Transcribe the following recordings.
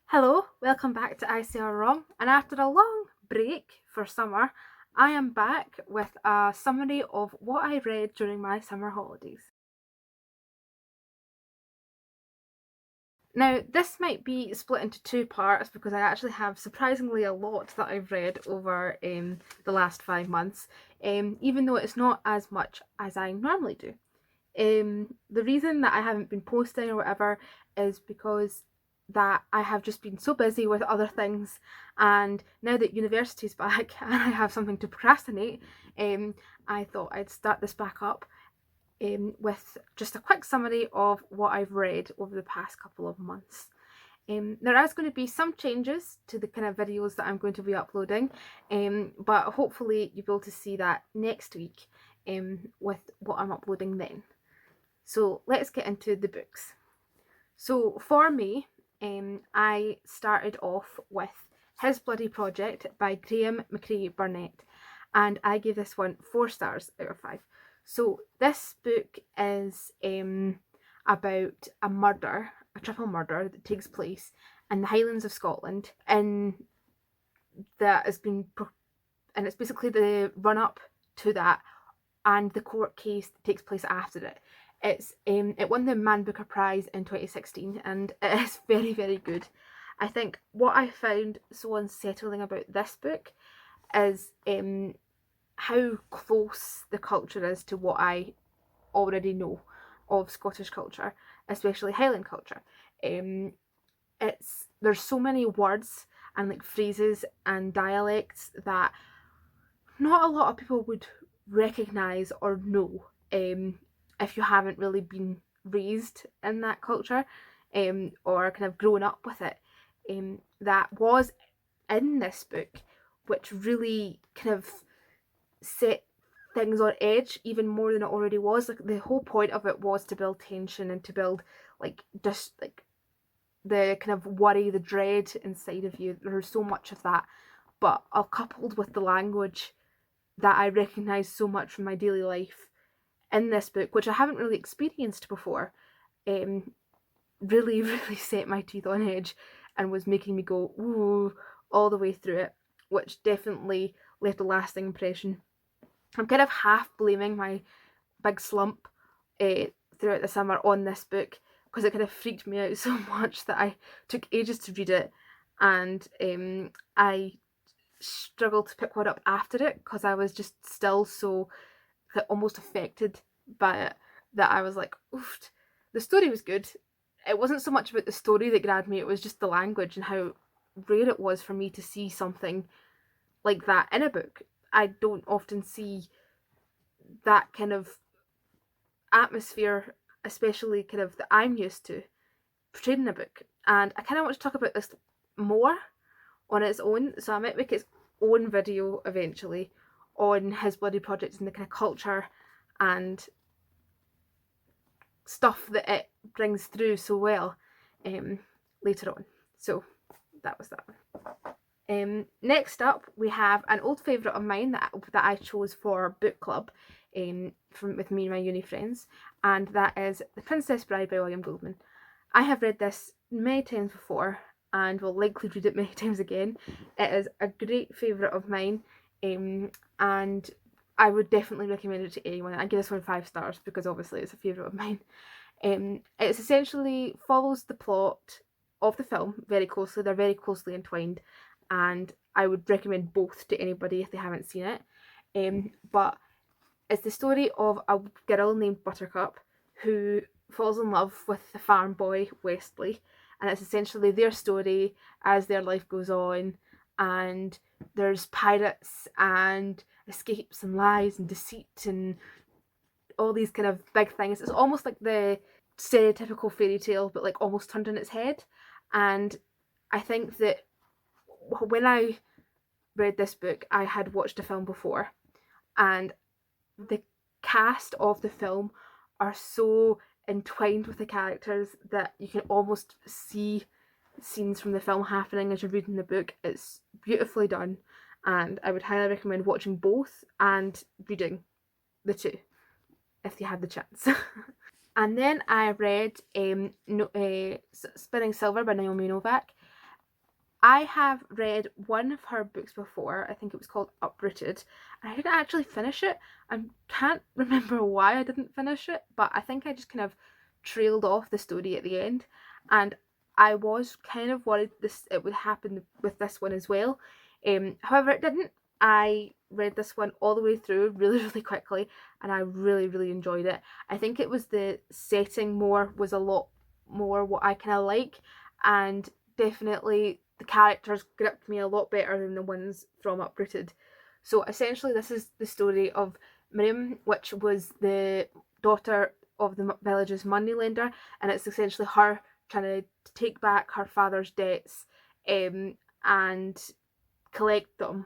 Hello, welcome back to I Say You're Wrong, and after a long break for summer, I am back with a summary of what I read during my summer holidays. Now, this might be split into two parts because I actually have surprisingly a lot that I've read over the last 5 months, even though it's not as much as I normally do. The reason that I haven't been posting or whatever is because that I have just been so busy with other things, and now that university's back and I have something to procrastinate, I thought I'd start this back up with just a quick summary of what I've read over the past couple of months. There is going to be some changes to the kind of videos that I'm going to be uploading, but hopefully you'll be able to see that next week with what I'm uploading then. So let's get into the books. So for me, I started off with His Bloody Project by Graeme, MacRae, Burnet, and I gave this one 4 stars out of 5. So this book is about a murder, a triple murder that takes place in the Highlands of Scotland, and it's basically the run up to that and the court case that takes place after it. It won the Man Booker Prize in 2016, and it is very, very good. I think what I found so unsettling about this book is how close the culture is to what I already know of Scottish culture, especially Highland culture. There's so many words and like phrases and dialects that not a lot of people would recognise or know if you haven't really been raised in that culture or kind of grown up with it. That was in this book, which really kind of set things on edge even more than it already was. Like the whole point of it was to build tension and to build just the kind of worry, the dread inside of you. There's so much of that, but coupled with the language that I recognise so much from my daily life in this book, which I haven't really experienced before, really, really set my teeth on edge and was making me go, ooh, all the way through it, which definitely left a lasting impression. I'm kind of half blaming my big slump throughout the summer on this book because it kind of freaked me out so much that I took ages to read it, and I struggled to pick one up after it because I was just still so almost affected by it that I was like, oof. The story was good. It wasn't so much about the story that grabbed me, it was just the language and how rare it was for me to see something like that in a book. I don't often see that kind of atmosphere, especially kind of that I'm used to, portrayed in a book. And I kind of want to talk about this more on its own, so I might make its own video eventually on His Bloody Project and the kind of culture and stuff that it brings through so well later on. So that was that one. Next up, we have an old favourite of mine that I chose for book club with me and my uni friends, and that is The Princess Bride by William Goldman. I have read this many times before and will likely read it many times again. It is a great favourite of mine, and I would definitely recommend it to anyone. I give this one 5 stars because obviously it's a favourite of mine. It essentially follows the plot of the film very closely. They're very closely entwined, and I would recommend both to anybody if they haven't seen it. But it's the story of a girl named Buttercup who falls in love with the farm boy Wesley, and it's essentially their story as their life goes on, and there's pirates and escapes and lies and deceit and all these kind of big things. It's almost like the stereotypical fairy tale, but like almost turned on its head. And I think that when I read this book, I had watched a film before, and the cast of the film are so entwined with the characters that you can almost see scenes from the film happening as you're reading the book. It's beautifully done, and I would highly recommend watching both and reading the two if you had the chance. And then I read Spinning Silver by Naomi Novak, I have read one of her books before. I think it was called Uprooted, and I didn't actually finish it. I can't remember why I didn't finish it, but I think I just kind of trailed off the story at the end, and I was kind of worried it would happen with this one as well. However, it didn't. I read this one all the way through really, really quickly, and I really, really enjoyed it. I think it was the setting was a lot more what I kind of like, and definitely the characters gripped me a lot better than the ones from Uprooted. So essentially this is the story of Miriam, which was the daughter of the village's moneylender, and it's essentially her trying to take back her father's debts and collect them,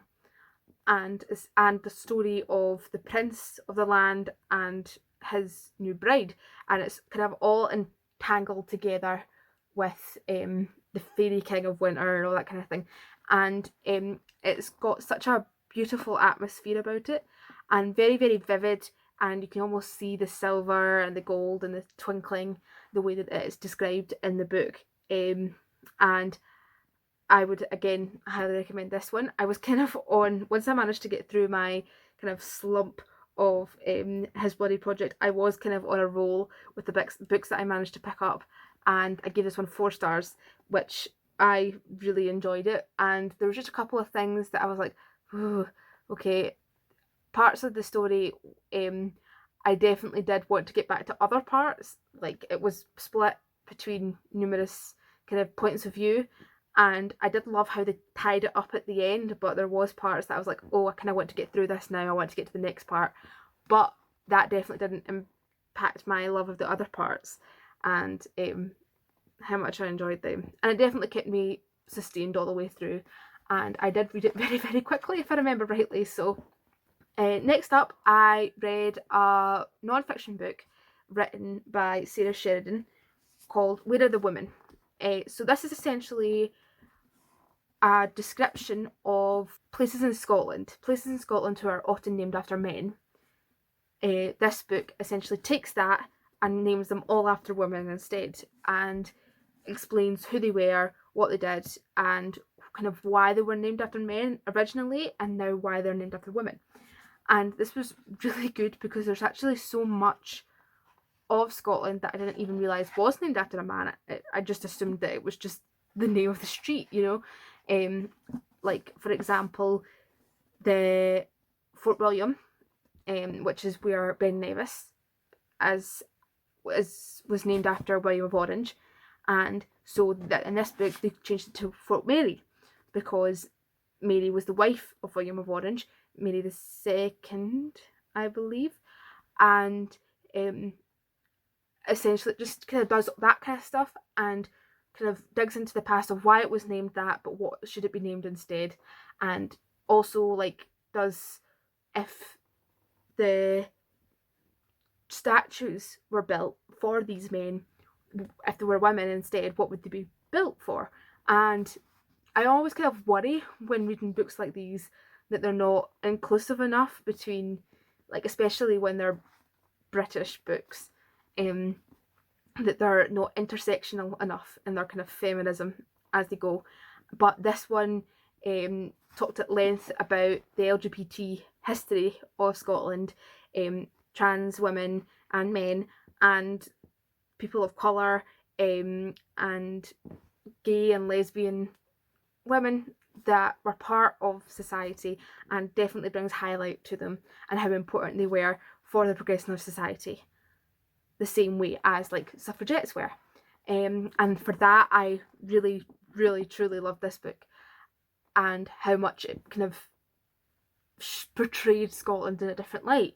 and the story of the prince of the land and his new bride, and it's kind of all entangled together with the fairy king of winter and all that kind of thing, and it's got such a beautiful atmosphere about it, and very, very vivid, and you can almost see the silver and the gold and the twinkling the way that it is described in the book. And I would again highly recommend this one. I was kind of once I managed to get through my kind of slump of his bloody project, I was kind of on a roll with the books that I managed to pick up, and I gave this one 4 stars, which I really enjoyed it. And there was just a couple of things that I was like, ooh, okay, parts of the story I definitely did want to get back to other parts, like it was split between numerous kind of points of view, and I did love how they tied it up at the end, but there was parts that I was like, oh, I kind of want to get through this now, I want to get to the next part, but that definitely didn't impact my love of the other parts and how much I enjoyed them, and it definitely kept me sustained all the way through, and I did read it very, very quickly if I remember rightly. So next up, I read a non-fiction book written by Sarah Sheridan called Where Are the Women? So this is essentially a description of places in Scotland who are often named after men. This book essentially takes that and names them all after women instead, and explains who they were, what they did, and kind of why they were named after men originally, and now why they're named after women. And this was really good because there's actually so much of Scotland that I didn't even realise was named after a man. I just assumed that it was just the name of the street, you know. Like, for example, the Fort William, which is where Ben Nevis was named after William of Orange. And so that in this book they changed it to Fort Mary because Mary was the wife of William of Orange, Mary II, I believe, and essentially it just kind of does that kind of stuff and kind of digs into the past of why it was named that, but what should it be named instead, and also like does if the statues were built for these men, if they were women instead, what would they be built for? And I always kind of worry when reading books like these that they're not inclusive enough between, like, especially when they're British books, that they're not intersectional enough in their kind of feminism as they go. But this one talked at length about the LGBT history of Scotland, trans women and men, and people of colour, and gay and lesbian women that were part of society, and definitely brings highlight to them and how important they were for the progression of society, the same way as like suffragettes were. And for that I really, really, truly love this book and how much it kind of portrayed Scotland in a different light.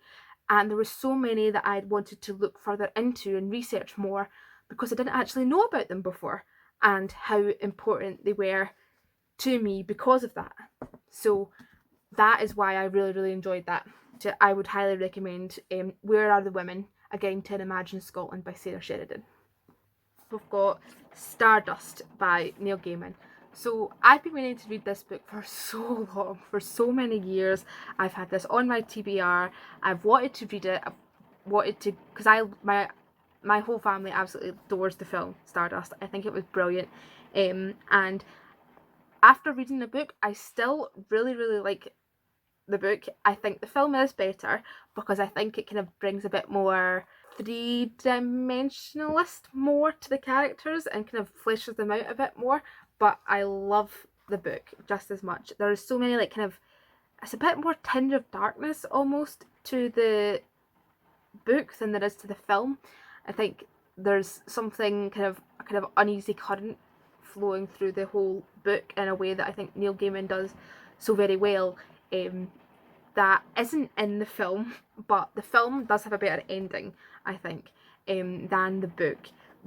And there were so many that I'd wanted to look further into and research more because I didn't actually know about them before, and how important they were to me because of that. So that is why I really, really enjoyed that. I would highly recommend Where Are the Women? A Guide to Imagine Scotland by Sarah Sheridan. We've got Stardust by Neil Gaiman. So I've been waiting to read this book for so long, for so many years. I've had this on my TBR. I've wanted to read it. I've wanted to, because my whole family absolutely adores the film Stardust. I think it was brilliant, and after reading the book, I still really, really like the book. I think the film is better because I think it kind of brings a bit more three-dimensionalist more to the characters and kind of fleshes them out a bit more, but I love the book just as much. There's so many like kind of, it's a bit more tinge of darkness almost to the book than there is to the film. I think there's something kind of a kind of uneasy current flowing through the whole book in a way that I think Neil Gaiman does so very well, that isn't in the film, but the film does have a better ending, I think, than the book.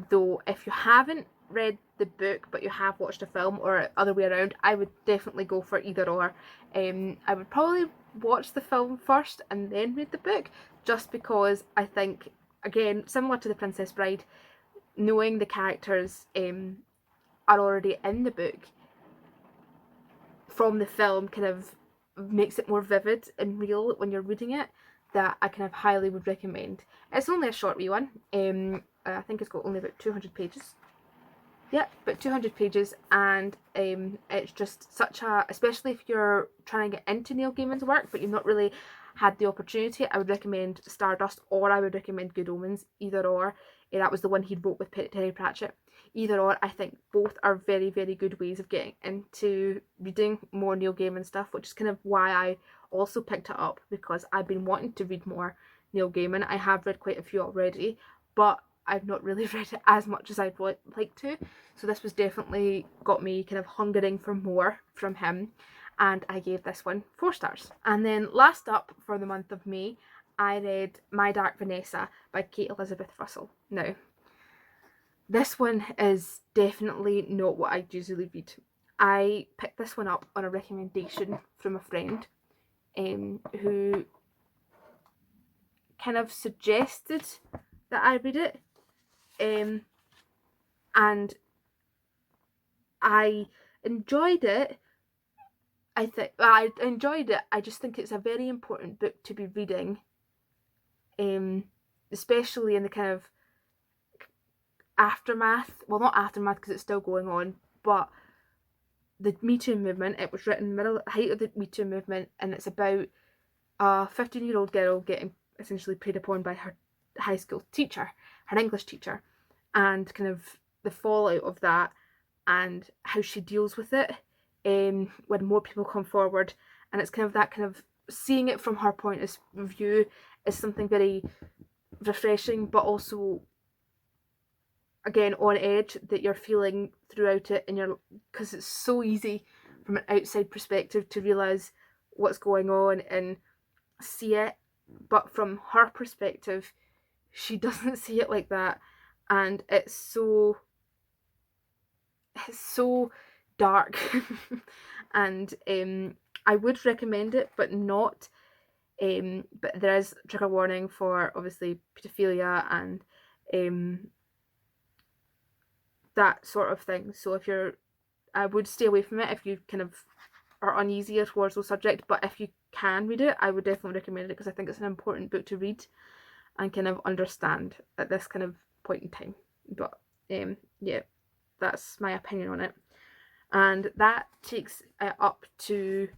Though if you haven't read the book but you have watched a film, or other way around, I would definitely go for either or. I would probably watch the film first and then read the book, just because I think, again, similar to The Princess Bride, knowing the characters are already in the book from the film kind of makes it more vivid and real when you're reading it, that I kind of highly would recommend. It's only a short wee one. I think it's got only about 200 pages. Yeah, about 200 pages, and it's just such a, especially if you're trying to get into Neil Gaiman's work but you've not really had the opportunity, I would recommend Stardust, or I would recommend Good Omens, either or. That was the one he wrote with Terry Pratchett. Either or, I think both are very, very good ways of getting into reading more Neil Gaiman stuff, which is kind of why I also picked it up, because I've been wanting to read more Neil Gaiman. I have read quite a few already, but I've not really read it as much as I'd like to. So this was definitely got me kind of hungering for more from him, and I gave this one 4 stars. And then last up for the month of May, I read My Dark Vanessa by Kate Elizabeth Russell. Now, this one is definitely not what I usually read. I picked this one up on a recommendation from a friend who kind of suggested that I read it, and I enjoyed it. I enjoyed it. I just think it's a very important book to be reading, especially in the kind of aftermath, well, not aftermath because it's still going on, but the Me Too movement. It was written in the height of the Me Too movement, and it's about a 15-year-old girl getting essentially preyed upon by her high school teacher, her English teacher, and kind of the fallout of that and how she deals with it when more people come forward. And it's kind of that kind of seeing it from her point of view is something very refreshing, but also again on edge, that you're feeling throughout it, and because it's so easy from an outside perspective to realize what's going on and see it, but from her perspective she doesn't see it like that, and it's so dark. And I would recommend it, but not but there is trigger warning for obviously paedophilia and that sort of thing. So I would stay away from it if you kind of are uneasy towards those subjects, but if you can read it, I would definitely recommend it, because I think it's an important book to read and kind of understand at this kind of point in time. But yeah, that's my opinion on it. And that takes it up to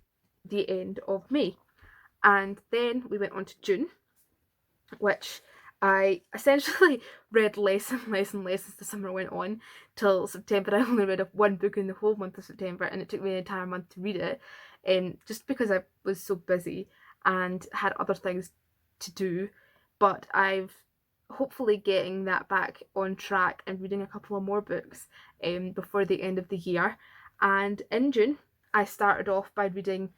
the end of May. And then we went on to June, which I essentially read less and less and less as the summer went on, till September. I only read one book in the whole month of September, and it took me an entire month to read it, just because I was so busy and had other things to do. But I've hopefully getting that back on track and reading a couple of more books before the end of the year. And in June, I started off by reading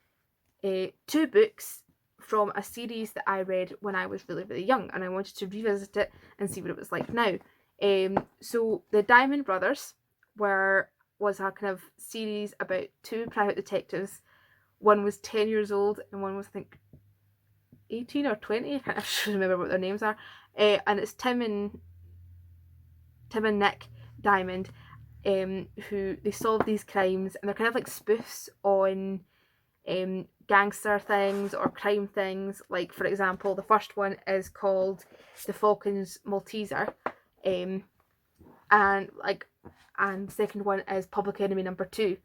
2 books from a series that I read when I was really, really young, and I wanted to revisit it and see what it was like now. So the Diamond Brothers was a kind of series about 2 private detectives. One was 10 years old and one was, I think, 18 or 20. I can't actually remember what their names are. And it's Tim and Nick Diamond, who they solve these crimes, and they're kind of like spoofs on gangster things or crime things. Like, for example, the first one is called The Falcon's Malteser, and the second one is Public Enemy Number 2.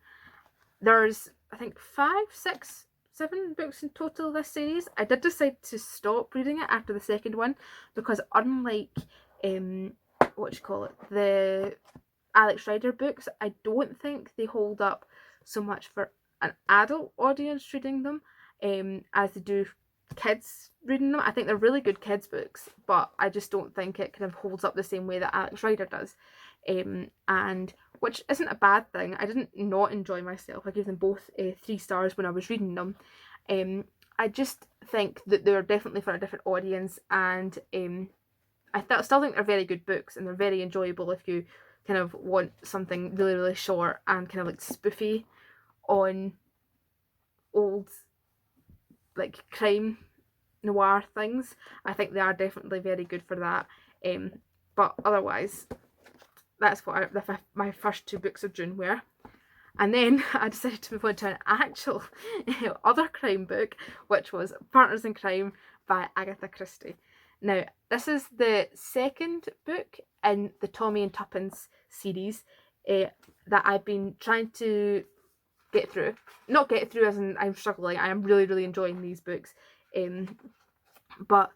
There's, I think, 5, 6, 7 books in total this series. I did decide to stop reading it after the second one because unlike the Alex Rider books, I don't think they hold up so much for an adult audience reading them as they do kids reading them. I think they're really good kids books, but I just don't think it kind of holds up the same way that Alex Rider does. And which isn't a bad thing. I didn't not enjoy myself. I gave them both 3 stars when I was reading them. I just think that they're definitely for a different audience, and I still think they're very good books, and they're very enjoyable if you kind of want something really, really short and kind of like spoofy on old like crime noir things. I think they are definitely very good for that. But otherwise, that's what my first 2 books of June were. And then I decided to move on to an actual other crime book, which was Partners in Crime by Agatha Christie. Now, this is the second book in the Tommy and Tuppence series that I've been trying to get through. Not get through as in I'm struggling. I am really, really enjoying these books. But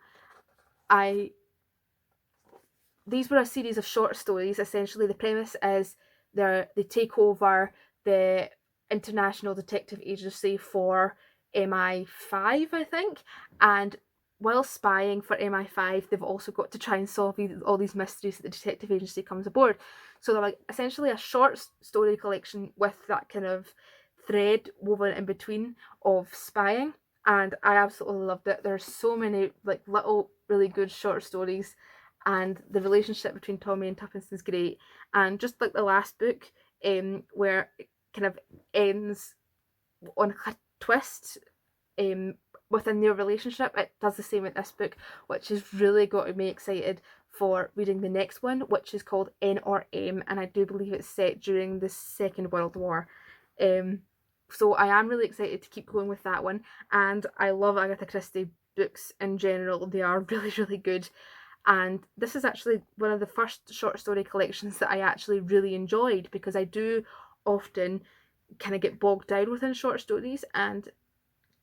these were a series of short stories. Essentially, the premise is they take over the International Detective Agency for MI5, I think, and while spying for MI5, they've also got to try and solve all these mysteries that the detective agency comes aboard. So they're like essentially a short story collection with that kind of thread woven in between of spying, and I absolutely loved it. There's so many like little really good short stories, and the relationship between Tommy and Tuppence is great. And just like the last book, where it kind of ends on a twist within their relationship, it does the same with this book, which has really got me excited for reading the next one, which is called N or M, and I do believe it's set during the Second World War. So I am really excited to keep going with that one, and I love Agatha Christie books in general. They are really, really good. And this is actually one of the first short story collections that I actually really enjoyed, because I do often kind of get bogged down within short stories and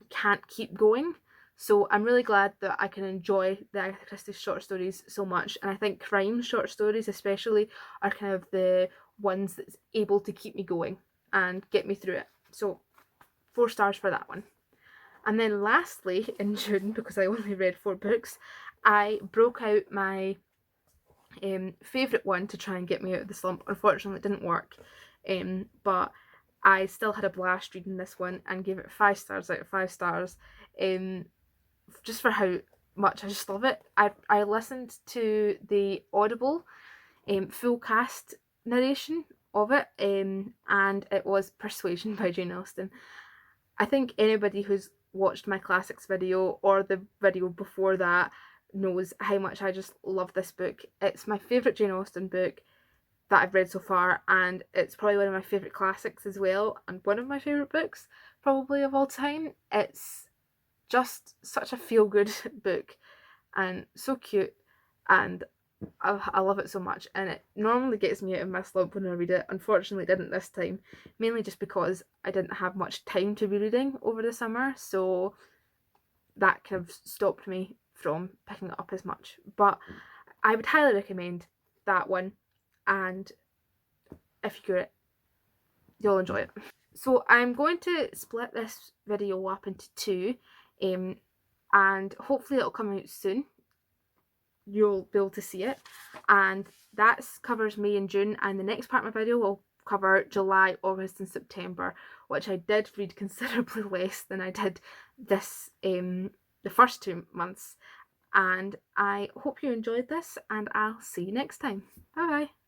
can't keep going. So I'm really glad that I can enjoy the Agatha Christie short stories so much. And I think crime short stories especially are kind of the ones that's able to keep me going and get me through it. So 4 stars for that one. And then lastly, in June, because I only read 4 books, I broke out my favourite one to try and get me out of the slump. Unfortunately, it didn't work, but I still had a blast reading this one and gave it 5 stars out of 5 stars, just for how much I just love it. I listened to the Audible full cast narration of it, and it was Persuasion by Jane Austen. I think anybody who's watched my classics video or the video before that knows how much I just love this book. It's my favourite Jane Austen book that I've read so far, and it's probably one of my favourite classics as well, and one of my favourite books probably of all time. It's just such a feel-good book and so cute, and I love it so much, and it normally gets me out of my slump when I read it. Unfortunately, it didn't this time, mainly just because I didn't have much time to be reading over the summer, so that kind of stopped me from picking it up as much. But I would highly recommend that one, and if you get it, you'll enjoy it. So I'm going to split this video up into 2, and hopefully it'll come out soon. You'll be able to see it, and that covers May and June, and the next part of my video will cover July, August and September, which I did read considerably less than I did this the first 2 months. And I hope you enjoyed this, and I'll see you next time. Bye bye.